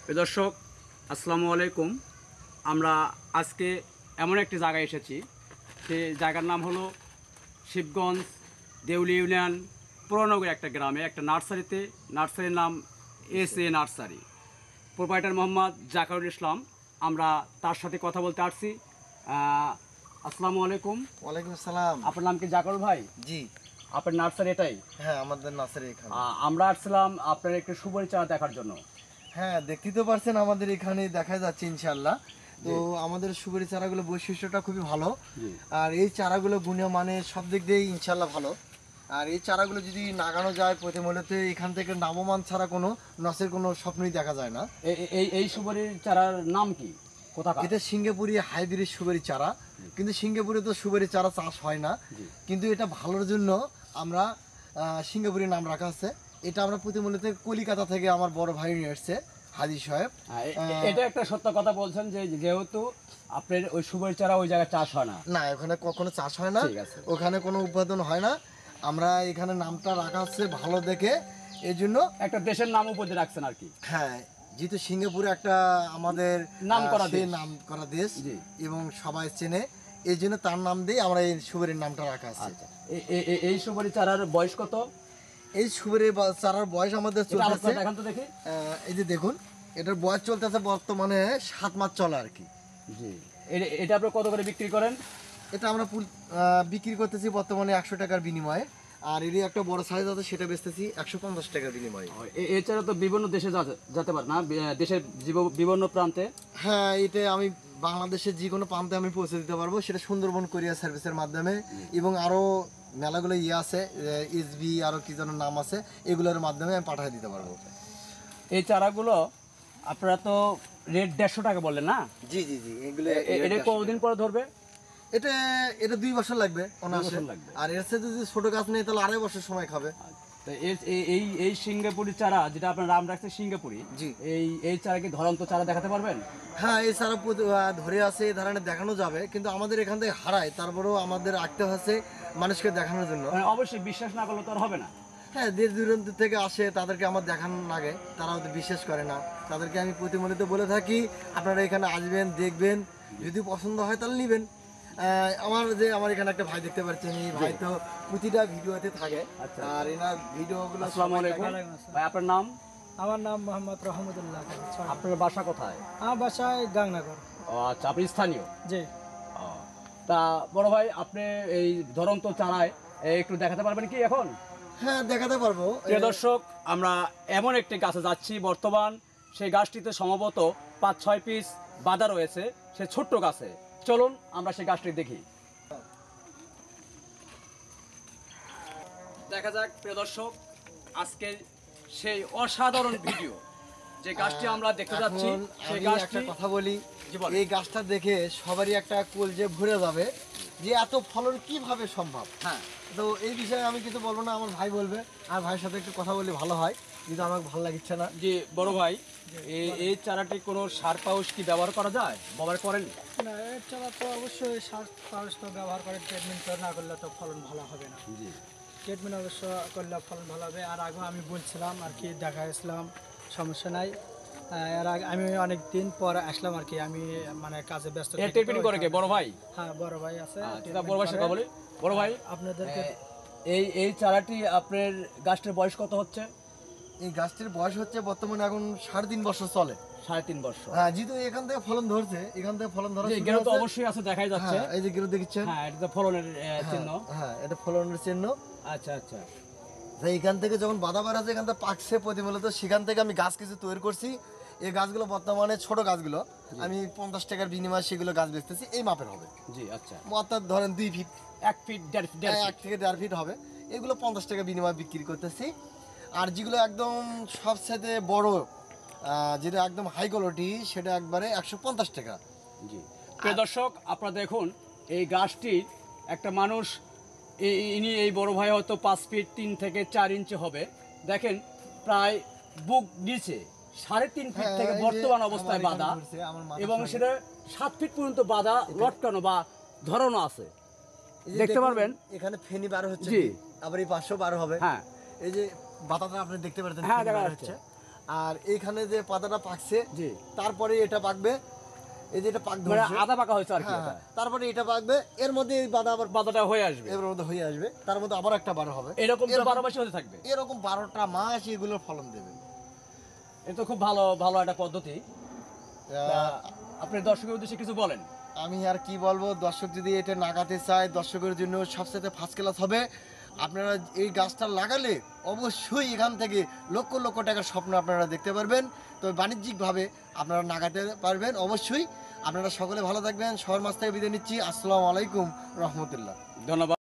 দর্শক আসসালামু আলাইকুম। আমরা আজকে এমন একটি জায়গায় এসেছি, সেই জায়গার নাম হলো শিবগঞ্জ দেউলি ইউনিয়ন পুরনগর একটা গ্রামে একটা নার্সারিতে। নার্সারির নাম SA nursery. Proprietor Mohammad Zakarul ইসলাম। আমরা তার সাথে কথা বলতে আসছি। আসসালামু আলাইকুম। ওয়ালাইকুম আসসালাম। আপনার নাম কি জাকারুল ভাই? জি। আপনার নার্সারি এটাই? হ্যাঁ, আমাদের নার্সারি এখানে। আমরা আসছিলাম আপনার একটু সুপারি চারা দেখার জন্য। হ্যাঁ, দেখতেই তো পারছেন আমাদের এখানে দেখা যাচ্ছে ইনশাআল্লাহ। তো আমাদের সুপারি চারাগুলো বৈশিষ্ট্যটা খুবই ভালো, আর এই চারাগুলো গুণীয় মানে সব দিক দিয়েই ইনশাআল্লাহ ভালো। আর এই চারাগুলো যদি লাগানো যায় প্রতিমূলতে এখান থেকে নামমান ছাড়া কোনো নসের কোনো স্বপ্নই দেখা যায় না। এই সুপারির চারার নাম কি? এটা সিঙ্গাপুরি হাইব্রিড সুপারি চারা, কিন্তু সিঙ্গাপুরে তো সুপারি চারা চাষ হয় না, কিন্তু এটা ভালোর জন্য আমরা সিঙ্গাপুরি নাম রাখা আছে। এটা আমরা প্রতিমূলতে কলিকাতা থেকে আমার বড় ভাই নিয়ে এসছে হাজি সাহেব। এটা একটা সত্য কথা বলছেন যে যেহেতু আপনার ওই সুপারি চারা ওই জায়গায় চাষ হয় না। না, ওখানে কখনো চাষ হয় না, ওখানে কোনো উৎপাদন হয় না। আমরা এখানে নামটা রাখা হচ্ছে ভালো দেখে, এই জন্য একটা দেশের নাম উপরে রাখছেন আর কি। হ্যাঁ, যেহেতু সিঙ্গাপুরে একটা আমাদের নাম করা দেশ এবং সবাই চেনে, এই জন্য তার নাম দিয়ে আমরা এই সুপারির নামটা রাখা আছে। এই সুপারি চারার বয়স কত? এই সুপারি চারার বয়স আমাদের চলতেছে, এখন তো দেখি, এই যে দেখুন, এটার বয়স চলতেছে বর্তমানে 7 মাস চলে আর কি। জি। এটা আপনি কত করে বিক্রি করেন? এটা আমরা বিক্রি করতেছি বর্তমানে 100 টাকার বিনিময়ে, আর এরই একটা বড় সাইজ আছে সেটা বেচতেছি 150 টাকার বিনিময়ে। এছাড়া তো বিভিন্ন দেশে যেতে পারে না, দেশের বিভিন্ন প্রান্তে? হ্যাঁ, এটা আমি বাংলাদেশের যে কোনো প্রান্তে আমি পৌঁছে দিতে পারবো, সেটা সুন্দরবন কোরিয়ার সার্ভিসের মাধ্যমে, এবং আরও মেলাগুলো আছে, SB আরও কি যেন নাম আছে, এগুলোর মাধ্যমে আমি পাঠিয়ে দিতে পারবো। এই চারাগুলো আপনারা তো রেট 150 টাকা বললেন না? জি জি জি। এগুলো এটা কতদিন পরে ধরবে? এটা 2 বছর লাগবে অনায়াসে, আর এর সাথে যদি ছোট গাছ নেই তাহলে 2.5 বছর সময় খাবে। এই সিঙ্গাপুরি চারা যেটা আপনার নাম রাখছে সিঙ্গাপুরি, এই চারা কি ধরন্ত চারা দেখাতে পারবেন? হ্যাঁ, এই চারা ধরে আছে, এই ধরনের দেখানো যাবে, কিন্তু আমাদের এখান থেকে হারায়, তারপরেও আমাদের রাখতে হচ্ছে মানুষকে দেখানোর জন্য। অবশ্যই বিশ্বাস না করলে তো আর হবে না। হ্যাঁ, দেশ দূরান্ত থেকে আসে, তাদেরকে আমার দেখানো লাগে, তারা হয়তো বিশ্বাস করে না। তাদেরকে আমি প্রতিমূলত বলে থাকি আপনারা এখানে আসবেন, দেখবেন, যদি পছন্দ হয় তাহলে নেবেন। আমার এখানে একটা ভাই দেখতে পাচ্ছেন, এই ভাই তো প্রতিটা ভিডিওতে থাকে, আর এনার ভিডিওগুলো। আসসালামু আলাইকুম ভাই, আপনার নাম? আমার নাম মোহাম্মদ রহমতুল্লাহ। আপনার বাসা কোথায়? আমার বাসায় গাংনগর। ও আচ্ছা, আপনি স্থানীয়? জি। তা বড় ভাই, আপনি এই ধরন্ত চারায় একটু দেখাতে পারবেন কি এখন? হ্যাঁ, দেখাতে পারবো। প্রিয় দর্শক, আমরা এমন একটি গাছে যাচ্ছি, বর্তমান সেই গাছটিতে সম্ভবত 5-6 পিস বাঁধা রয়েছে, সে ছোট্ট গাছে। চলুন আমরা সেই গাছটি দেখি। দেখা যাক প্রিয় দর্শক, আজকে সেই অসাধারণ ভিডিও যে গাছটি আমরা দেখতে যাচ্ছি, সেই গাছটি। একটা কথা বলি, এই গাছটা দেখে সবারই একটা কলজে ভরে যাবে যে এত ফলন কিভাবে সম্ভব। হ্যাঁ, তো এই বিষয়ে আমি কিছু বলবো না, আমার ভাই বলবে, আর ভাইয়ের সাথে একটু কথা বললে ভালো হয়, কিন্তু আমাকে ভালো লাগছে না। যে বড় ভাই, এই চারাটি কোনো সার পাউস কি ব্যবহার করা যায়? ব্যবহার করেন না, এর চারা তো অবশ্যই সার পাউস তো ব্যবহার করে, ট্রিটমেন্ট না করলে তো ফলন ভালো হবে না। জি, ট্রিটমেন্ট অবশ্য করলে ফলন ভালো হবে। আর আগে আমি বলছিলাম আর কি, দেখাইছিলাম, সমস্যা নাই। এর আগে আমি অনেক দিন পর আসলাম আর কি, আমি মানে কাজে ব্যস্ত। ট্রিটমেন্ট করে কে বড় ভাই? হ্যাঁ, বড় ভাই আছে। বড় ভাই সাথে বলি, বড় ভাই আপনাদেরকে এই চারাটি আপনার গাছটির বয়স কত হচ্ছে? এই গাছটির বয়স হচ্ছে বর্তমানে এখন 3.5 বছর চলে। 3.5 বছর। হ্যাঁ, যেহেতু এখান থেকে ফলন ধরছে, এখান থেকে ফলন ধরা গেরো তো অবশ্যই আছে, দেখাই যাচ্ছে। এই যে গেরো দেখছেন, হ্যাঁ, এটা তো ফলনের চিহ্ন। হ্যাঁ, এটা ফলনের চিহ্ন। আচ্ছা আচ্ছা। এখান থেকে যখন বাধা বার আছে, এখান থেকে পাকছে প্রতিমূলত, সেখান থেকে আমি গাছ কিছু তৈরি করছি। এই গাছগুলো বর্তমানে ছোট গাছগুলো আমি 50 টাকার বিনিময়ে সেগুলো গাছ বেচতেছি, এই মাপের হবে। জি, আচ্ছা। অর্থাৎ ধরেন 2 ফিট, 1 ফিট 1 থেকে 1.5 ফিট হবে। এগুলো 50 টাকা বিনিময়ে বিক্রি করতেছি। আর যেগুলো একদম সবচেয়ে বড়, যেটা একদম হাই কোয়ালিটি, সেটা একবারে 150 টাকা। জি। প্রিয় দর্শক, আপনারা দেখুন এই গাছটি একটা মানুষ, ইনি এই বড় ভাই হয়তো 5 ফিট 3 থেকে 4 ইঞ্চি হবে। দেখেন, প্রায় বুক নিচে 3.5 ফিট থেকে বর্তমান অবস্থায় বাঁধা, এবং সেটা 7 ফিট পর্যন্ত বাঁধা, লটকানো বা ধরানো আছে, দেখতে পারবেন। এখানে ফেনি বার হচ্ছে, জি, আবার এই 500 বার হবে। হ্যাঁ, এই যে বাতাটা আপনি দেখতে পাচ্ছেন, হ্যাঁ, দেখা যাচ্ছে। আর এইখানে যে পাতাটা পাকছে জি তারপরে এটা পাকবে, এই যে এটা পাক মানে ধরছে, আদা পাকা হয়েছে আর কি হ্যাঁ এটা। হ্যাঁ, তারপরে এটা পাকবে, এর মধ্যে এই বাদা আবার বাদাটা হয়ে আসবে, এর মধ্যে হয়ে আসবে, তার মধ্যে আবার একটা বার হবে, এরকম তো 12 মাসই হতে থাকবে। এরকম 12টা মাস এগুলোর ফলন দেবে। এটা তো খুব ভালো ভালো একটা পদ্ধতি। তা আপনি দর্শকের উদ্দেশ্যে কিছু বলেন। আমি আর কি বলবো, দর্শক যদি এটা লাগাতে চায় দর্শকের জন্য সবচেয়ে ফার্স্ট ক্লাস হবে। আপনারা এই গাছটা লাগালে অবশ্যই এখান থেকে লক্ষ লক্ষ টাকার স্বপ্ন আপনারা দেখতে পারবেন। তো বাণিজ্যিকভাবে আপনারা লাগাতে পারবেন অবশ্যই। আপনারা সকলে ভালো থাকবেন। সবার মাছ থেকে বিদায় নিচ্ছি। আসসালামু আলাইকুম রহমতুল্লাহ। ধন্যবাদ।